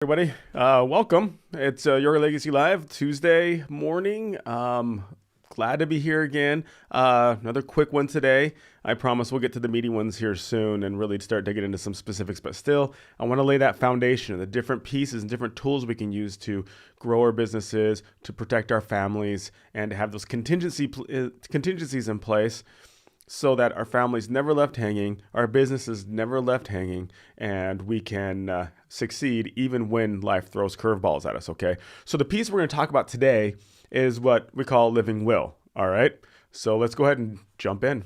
Everybody, welcome. It's Your Legacy Live Tuesday morning. Glad to be here again. Another quick one today. I promise we'll get to the meaty ones here soon and really start digging into some specifics. But still, I want to lay that foundation of the different pieces and different tools we can use to grow our businesses, to protect our families, and to have those contingencies in place, so that our families never left hanging, our businesses never left hanging, and we can succeed even when life throws curveballs at us, okay? So the piece we're going to talk about today is what we call living will, all right? So let's go ahead and jump in.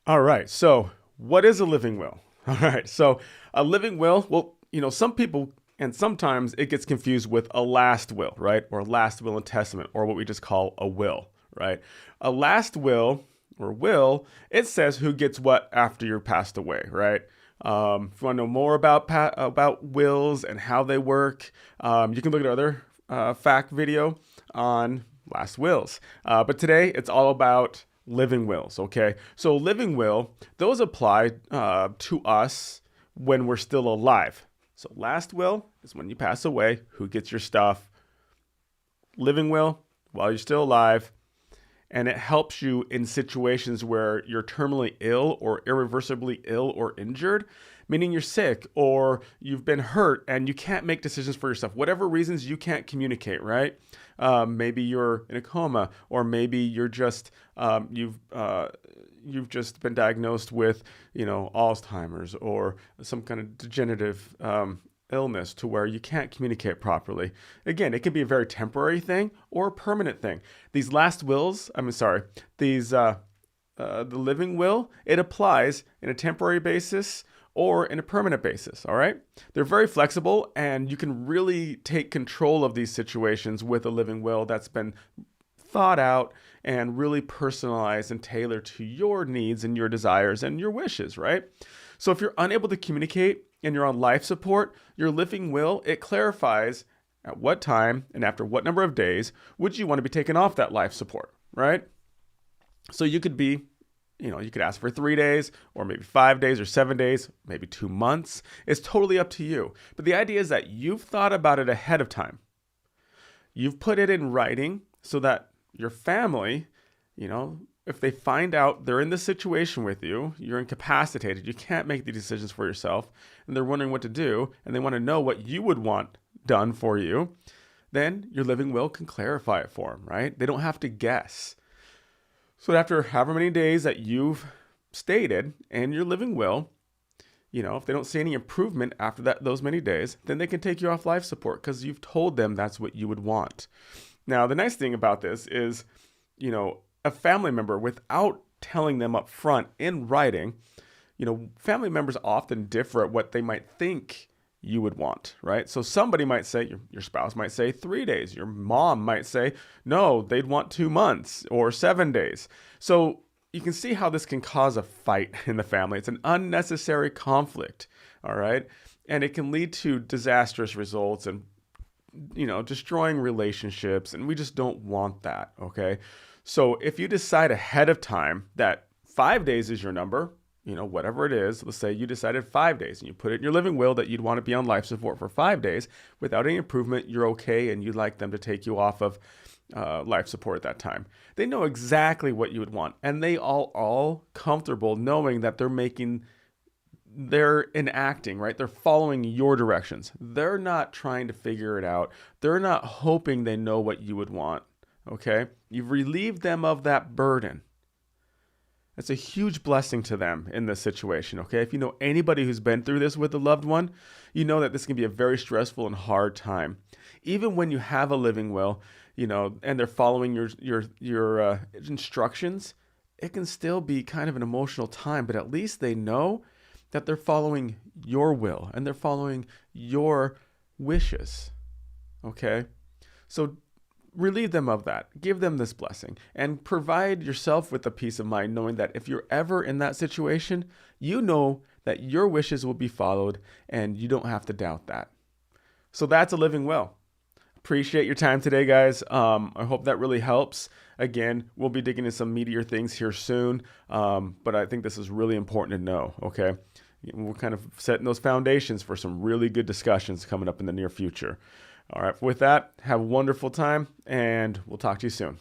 All right, so what is a living will? All right, so a living will, well, some people, and sometimes it gets confused with a last will, right? Or last will and testament, or what we just call a will, right? A last will or will, it says who gets what after you're passed away, right? If you want to know more about wills and how they work, you can look at our other fact video on last wills. But today it's all about living wills, okay? So living will, those apply to us when we're still alive. So last will is when you pass away, who gets your stuff. Living will, while you're still alive, and it helps you in situations where you're terminally ill or irreversibly ill or injured, meaning you're sick or you've been hurt and you can't make decisions for yourself. Whatever reasons you can't communicate, right? Maybe you're in a coma, or maybe you're just you've just been diagnosed with Alzheimer's or some kind of degenerative illness to where you can't communicate properly. Again, it can be a very temporary thing or a permanent thing. These last wills, the living will, it applies in a temporary basis or in a permanent basis, all right? They're very flexible, and you can really take control of these situations with a living will that's been thought out and really personalized and tailored to your needs and your desires and your wishes, right? So if you're unable to communicate and you're on life support, your living will, it clarifies at what time and after what number of days would you want to be taken off that life support, right? So you could be, you could ask for 3 days or maybe 5 days or 7 days, maybe 2 months. It's totally up to you. But the idea is that you've thought about it ahead of time. You've put it in writing so that your family, if they find out they're in this situation with you, you're incapacitated, you can't make the decisions for yourself, and they're wondering what to do, and they want to know what you would want done for you, then your living will can clarify it for them, right? They don't have to guess. So after however many days that you've stated in your living will, if they don't see any improvement after those many days, then they can take you off life support because you've told them that's what you would want. Now, the nice thing about this is, a family member, without telling them up front in writing, family members often differ at what they might think you would want, right? So somebody might say, your spouse might say 3 days. Your mom might say, no, they'd want 2 months or 7 days. So you can see how this can cause a fight in the family. It's an unnecessary conflict, all right? And it can lead to disastrous results and destroying relationships, and we just don't want that, okay? So if you decide ahead of time that 5 days is your number, whatever it is, let's say you decided 5 days and you put it in your living will that you'd want to be on life support for 5 days without any improvement, you're okay, and you'd like them to take you off of life support at that time. They know exactly what you would want, and they all comfortable knowing that they're enacting, right? They're following your directions. They're not trying to figure it out. They're not hoping they know what you would want, okay? You've relieved them of that burden. It's a huge blessing to them in this situation, okay? If you know anybody who's been through this with a loved one, you know that this can be a very stressful and hard time. Even when you have a living will, and they're following your instructions, it can still be kind of an emotional time, but at least they know that they're following your will and they're following your wishes, okay? So relieve them of that. Give them this blessing and provide yourself with the peace of mind knowing that if you're ever in that situation, you know that your wishes will be followed and you don't have to doubt that. So that's a living will. Appreciate your time today, guys. I hope that really helps. Again, we'll be digging into some meatier things here soon, but I think this is really important to know, okay? We're kind of setting those foundations for some really good discussions coming up in the near future. All right, with that, have a wonderful time, and we'll talk to you soon.